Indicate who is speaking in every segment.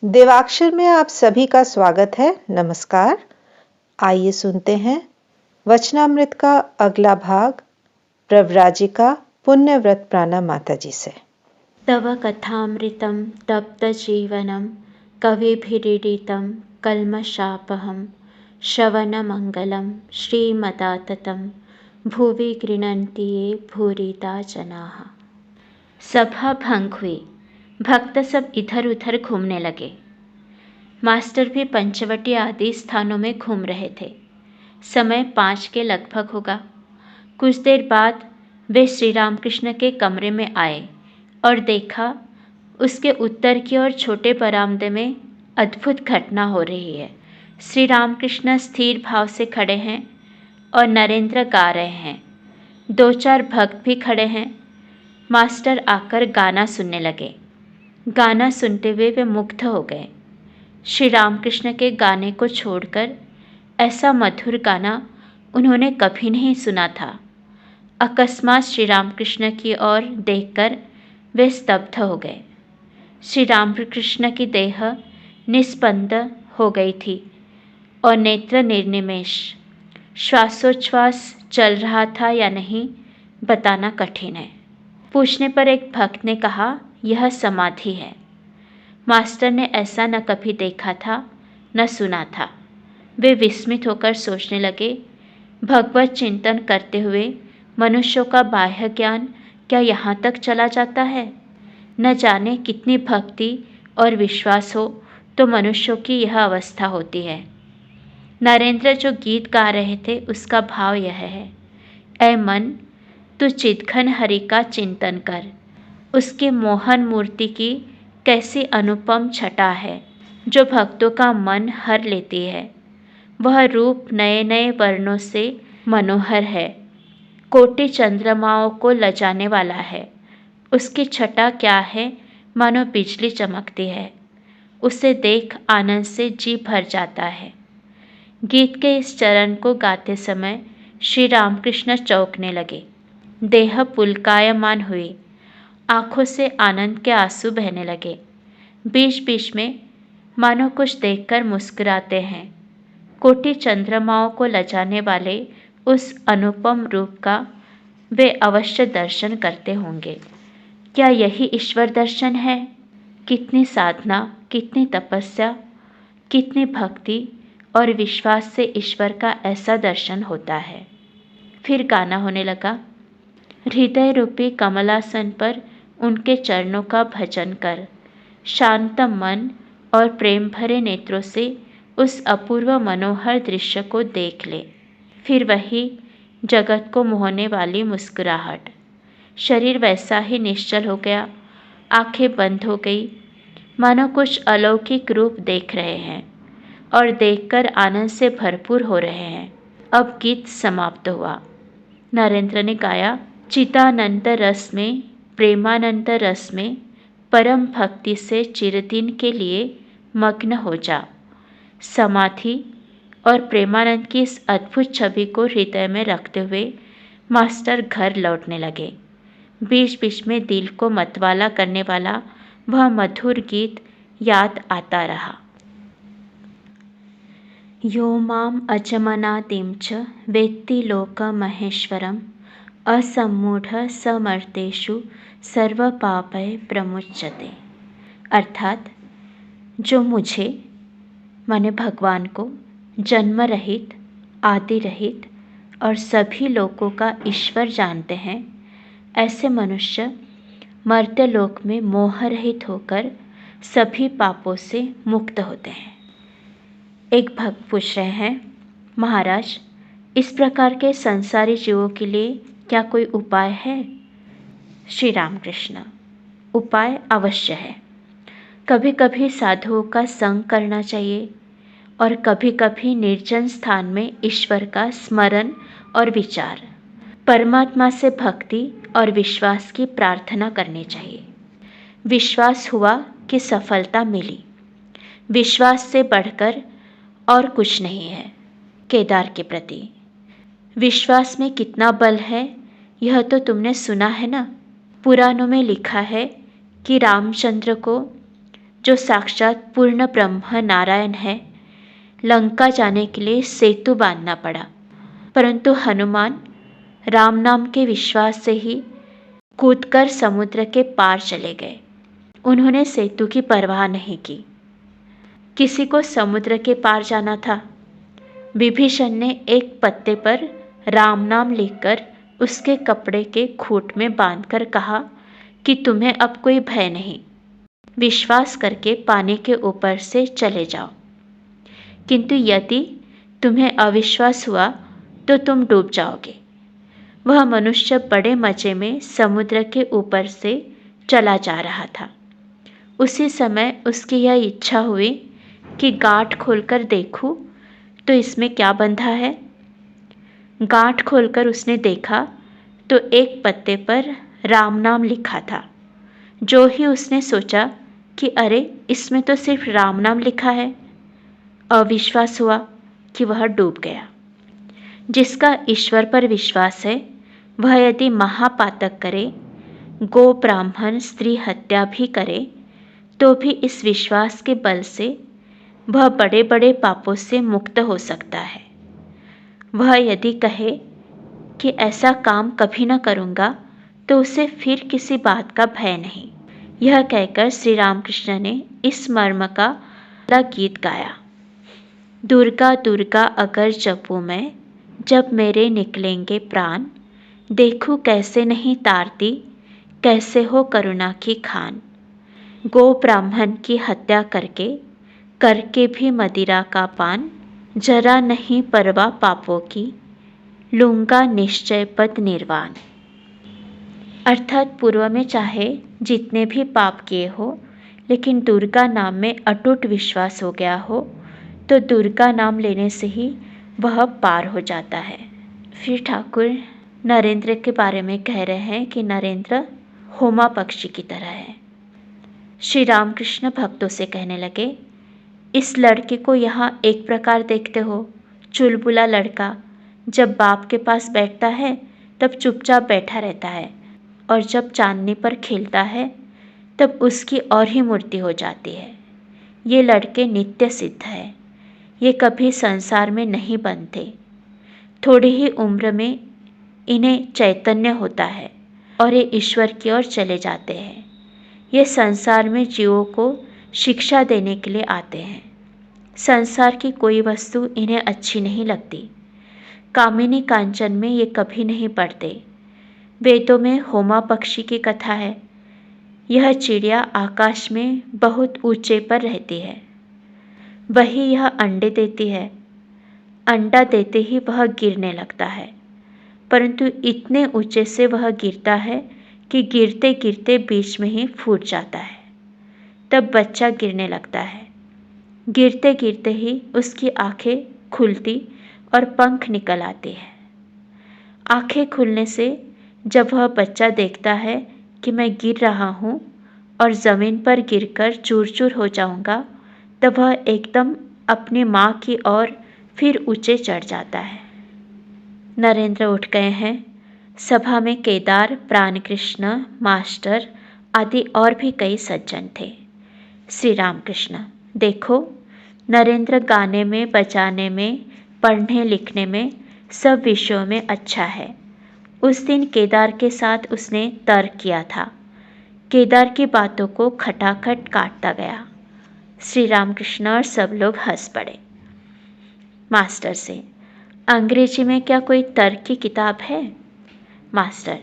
Speaker 1: देवाक्षर में आप सभी का स्वागत है। नमस्कार। आइए सुनते हैं वचनामृत का अगला भाग प्रव्राजिका पुण्यव्रत प्राणा माताजी से।
Speaker 2: तव कथामृतं तप्तजीवनं कविभिरीडितं कल्मषापहं श्रवणमङ्गलं श्रीमदाततं भुवि गृह्णन्ति ये भूरिदा जनाः। सभा भंग हुई। भक्त सब इधर उधर घूमने लगे। मास्टर भी पंचवटी आदि स्थानों में घूम रहे थे। समय 5 के लगभग होगा। कुछ देर बाद वे श्री रामकृष्ण के कमरे में आए और देखा उसके उत्तर की ओर छोटे बरामदे में अद्भुत घटना हो रही है। श्री रामकृष्ण स्थिर भाव से खड़े हैं और नरेंद्र गा रहे हैं। 2-4 भक्त भी खड़े हैं। मास्टर आकर गाना सुनने लगे। गाना सुनते हुए वे मुग्ध हो गए। श्री रामकृष्ण के गाने को छोड़कर ऐसा मधुर गाना उन्होंने कभी नहीं सुना था। अकस्मात श्री रामकृष्ण की ओर देखकर वे स्तब्ध हो गए। श्री रामकृष्ण की देह निस्पंद हो गई थी और नेत्र निर्निमेष। श्वासोच्छ्वास चल रहा था या नहीं बताना कठिन है। पूछने पर एक भक्त ने कहा, यह समाधि है। मास्टर ने ऐसा न कभी देखा था न सुना था। वे विस्मित होकर सोचने लगे, भगवत चिंतन करते हुए मनुष्यों का बाह्य ज्ञान क्या यहाँ तक चला जाता है? न जाने कितनी भक्ति और विश्वास हो तो मनुष्यों की यह अवस्था होती है। नरेंद्र जो गीत गा रहे थे उसका भाव यह है, ऐ मन तू चिदघन हरि का चिंतन कर। उसकी मोहन मूर्ति की कैसी अनुपम छटा है जो भक्तों का मन हर लेती है। वह रूप नए नए वर्णों से मनोहर है, कोटि चंद्रमाओं को लजाने वाला है। उसकी छटा क्या है, मानो बिजली चमकती है। उसे देख आनंद से जी भर जाता है। गीत के इस चरण को गाते समय श्री रामकृष्ण चौंकने लगे। देह पुलकायमान हुई। आंखों से आनंद के आंसू बहने लगे। बीच बीच में मानो कुछ देखकर मुस्कुराते हैं। कोटि चंद्रमाओं को लजाने वाले उस अनुपम रूप का वे अवश्य दर्शन करते होंगे। क्या यही ईश्वर दर्शन है? कितनी साधना, कितनी तपस्या, कितनी भक्ति और विश्वास से ईश्वर का ऐसा दर्शन होता है। फिर गाना होने लगा। हृदय रूपी कमलासन पर उनके चरणों का भजन कर, शांत मन और प्रेम भरे नेत्रों से उस अपूर्व मनोहर दृश्य को देख ले। फिर वही जगत को मोहने वाली मुस्कुराहट। शरीर वैसा ही निश्चल हो गया। आंखें बंद हो गई, मानो कुछ अलौकिक रूप देख रहे हैं और देखकर आनंद से भरपूर हो रहे हैं। अब गीत समाप्त हुआ। नरेंद्र ने गाया, चिदानंद रस में, प्रेमानंद रस में, परम भक्ति से चिरदिन के लिए मग्न हो जा। समाधि और प्रेमानंद की इस अद्भुत छवि को हृदय में रखते हुए मास्टर घर लौटने लगे। बीच बीच में दिल को मतवाला करने वाला वह मधुर गीत याद आता रहा। यो माम अजमनादिं च वेत्ति लोक महेश्वरम असम्मूढ़ समर्थेषु सर्वपापै प्रमुच्यते। अर्थात जो मुझे माने भगवान को जन्म रहित, आदि रहित और सभी लोगों का ईश्वर जानते हैं, ऐसे मनुष्य मर्त्य लोक में मोह रहित होकर सभी पापों से मुक्त होते हैं। एक भक्त पूछ रहे हैं, महाराज इस प्रकार के संसारी जीवों के लिए क्या कोई उपाय है? श्री रामकृष्ण, उपाय अवश्य है। कभी कभी साधुओं का संग करना चाहिए और कभी कभी निर्जन स्थान में ईश्वर का स्मरण और विचार, परमात्मा से भक्ति और विश्वास की प्रार्थना करनी चाहिए। विश्वास हुआ कि सफलता मिली। विश्वास से बढ़कर और कुछ नहीं है। केदार के प्रति विश्वास में कितना बल है यह तो तुमने सुना है ना। पुराणों में लिखा है कि रामचंद्र को जो साक्षात पूर्ण ब्रह्म नारायण है, लंका जाने के लिए सेतु बांधना पड़ा, परंतु हनुमान राम नाम के विश्वास से ही कूदकर समुद्र के पार चले गए। उन्होंने सेतु की परवाह नहीं की। किसी को समुद्र के पार जाना था। विभीषण ने एक पत्ते पर राम नाम लिखकर उसके कपड़े के खूंट में बांधकर कहा कि तुम्हें अब कोई भय नहीं, विश्वास करके पानी के ऊपर से चले जाओ। किंतु यदि तुम्हें अविश्वास हुआ तो तुम डूब जाओगे। वह मनुष्य बड़े मजे में समुद्र के ऊपर से चला जा रहा था। उसी समय उसकी यह इच्छा हुई कि गांठ खोलकर देखूं तो इसमें क्या बंधा है। गांठ खोलकर उसने देखा तो एक पत्ते पर राम नाम लिखा था। जो ही उसने सोचा कि अरे, इसमें तो सिर्फ राम नाम लिखा है, अविश्वास हुआ कि वह डूब गया। जिसका ईश्वर पर विश्वास है वह यदि महापातक करे, गो ब्राह्मण स्त्री हत्या भी करे, तो भी इस विश्वास के बल से वह बड़े बड़े पापों से मुक्त हो सकता है। वह यदि कहे कि ऐसा काम कभी न करूँगा, तो उसे फिर किसी बात का भय नहीं। यह कहकर श्री रामकृष्ण ने इस मर्म का गीत गाया। दुर्गा दुर्गा अगर जपूं मैं, जब मेरे निकलेंगे प्राण, देखूं कैसे नहीं तारती, कैसे हो करुणा की खान। गो ब्राह्मण की हत्या करके भी मदिरा का पान, जरा नहीं परवा पापों की, लूंगा निश्चय पद निर्वाण। अर्थात पूर्व में चाहे जितने भी पाप किए हो, लेकिन दुर्गा नाम में अटूट विश्वास हो गया हो, तो दुर्गा नाम लेने से ही वह पार हो जाता है। फिर ठाकुर नरेंद्र के बारे में कह रहे हैं कि नरेंद्र होमा पक्षी की तरह है। श्री रामकृष्ण भक्तों से कहने लगे, इस लड़के को यहाँ एक प्रकार देखते हो, चुलबुला लड़का। जब बाप के पास बैठता है तब चुपचाप बैठा रहता है, और जब चांदनी पर खेलता है तब उसकी और ही मूर्ति हो जाती है। ये लड़के नित्य सिद्ध है, ये कभी संसार में नहीं बनते। थोड़ी ही उम्र में इन्हें चैतन्य होता है और ये ईश्वर की ओर चले जाते हैं। ये संसार में जीवों को शिक्षा देने के लिए आते हैं। संसार की कोई वस्तु इन्हें अच्छी नहीं लगती। कामिनी कांचन में ये कभी नहीं पड़ते। वेदों में होमा पक्षी की कथा है। यह चिड़िया आकाश में बहुत ऊंचे पर रहती है। वही यह अंडे देती है। अंडा देते ही वह गिरने लगता है, परंतु इतने ऊंचे से वह गिरता है कि गिरते गिरते बीच में ही फूट जाता है। तब बच्चा गिरने लगता है। गिरते गिरते ही उसकी आंखें खुलती और पंख निकल आते हैं। आंखें खुलने से जब वह बच्चा देखता है कि मैं गिर रहा हूँ और ज़मीन पर गिरकर चूर चूर हो जाऊँगा, तब वह एकदम अपनी माँ की ओर फिर ऊंचे चढ़ जाता है। नरेंद्र उठ गए हैं। सभा में केदार, प्राणकृष्ण, मास्टर आदि और भी कई सज्जन थे। श्री रामकृष्ण, देखो, नरेंद्र गाने में, बजाने में, पढ़ने लिखने में, सब विषयों में अच्छा है। उस दिन केदार के साथ उसने तर्क किया था। केदार की बातों को खटाखट काटता गया। श्री रामकृष्ण और सब लोग हंस पड़े। मास्टर से, अंग्रेजी में क्या कोई तर्क की किताब है? मास्टर,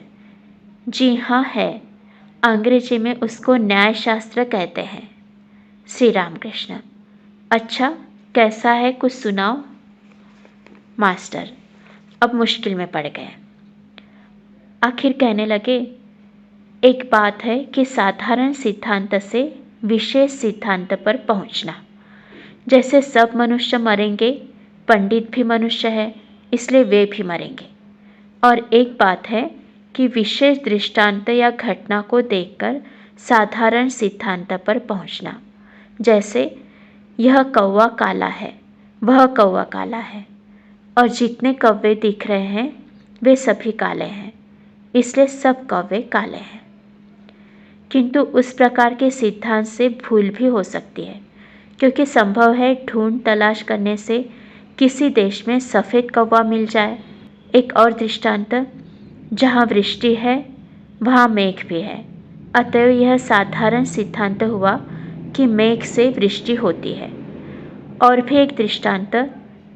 Speaker 2: जी हाँ है। अंग्रेजी में उसको न्याय शास्त्र कहते हैं। श्री रामकृष्ण, अच्छा, कैसा है, कुछ सुनाओ। मास्टर अब मुश्किल में पड़ गए। आखिर कहने लगे, एक बात है कि साधारण सिद्धांत से विशेष सिद्धांत पर पहुंचना। जैसे सब मनुष्य मरेंगे, पंडित भी मनुष्य है, इसलिए वे भी मरेंगे। और एक बात है कि विशेष दृष्टांत या घटना को देखकर साधारण सिद्धांत पर पहुंचना। जैसे यह कौवा काला है, वह कौवा काला है, और जितने कौवे दिख रहे हैं वे सभी काले हैं, इसलिए सब कौवे काले हैं। किंतु उस प्रकार के सिद्धांत से भूल भी हो सकती है, क्योंकि संभव है ढूंढ तलाश करने से किसी देश में सफ़ेद कौवा मिल जाए। एक और दृष्टांत, जहाँ वृष्टि है वहाँ मेघ भी है, अतएव यह साधारण सिद्धांत हुआ कि मेघ से वृष्टि होती है। और भी एक दृष्टांत,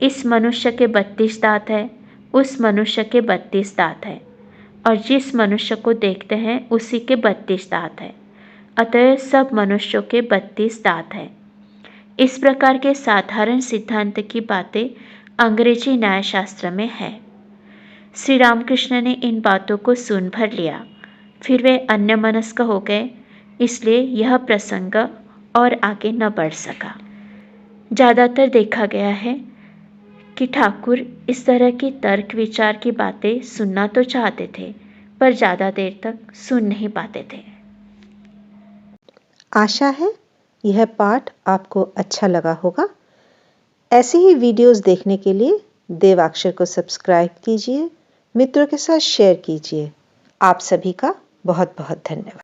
Speaker 2: इस मनुष्य के 32 दांत है, उस मनुष्य के 32 दांत है, और जिस मनुष्य को देखते हैं उसी के 32 दांत है, अतः सब मनुष्यों के 32 दांत है। इस प्रकार के साधारण सिद्धांत की बातें अंग्रेजी न्यायशास्त्र में है। श्री रामकृष्ण ने इन बातों को सुन भर लिया, फिर वे अन्यमनस्क हो गए, इसलिए यह प्रसंग और आगे न बढ़ सका। ज़्यादातर देखा गया है कि ठाकुर इस तरह की तर्क विचार की बातें सुनना तो चाहते थे, पर ज़्यादा देर तक सुन नहीं पाते थे।
Speaker 1: आशा है यह पाठ आपको अच्छा लगा होगा। ऐसे ही वीडियोस देखने के लिए देवाक्षर को सब्सक्राइब कीजिए, मित्रों के साथ शेयर कीजिए। आप सभी का बहुत बहुत धन्यवाद।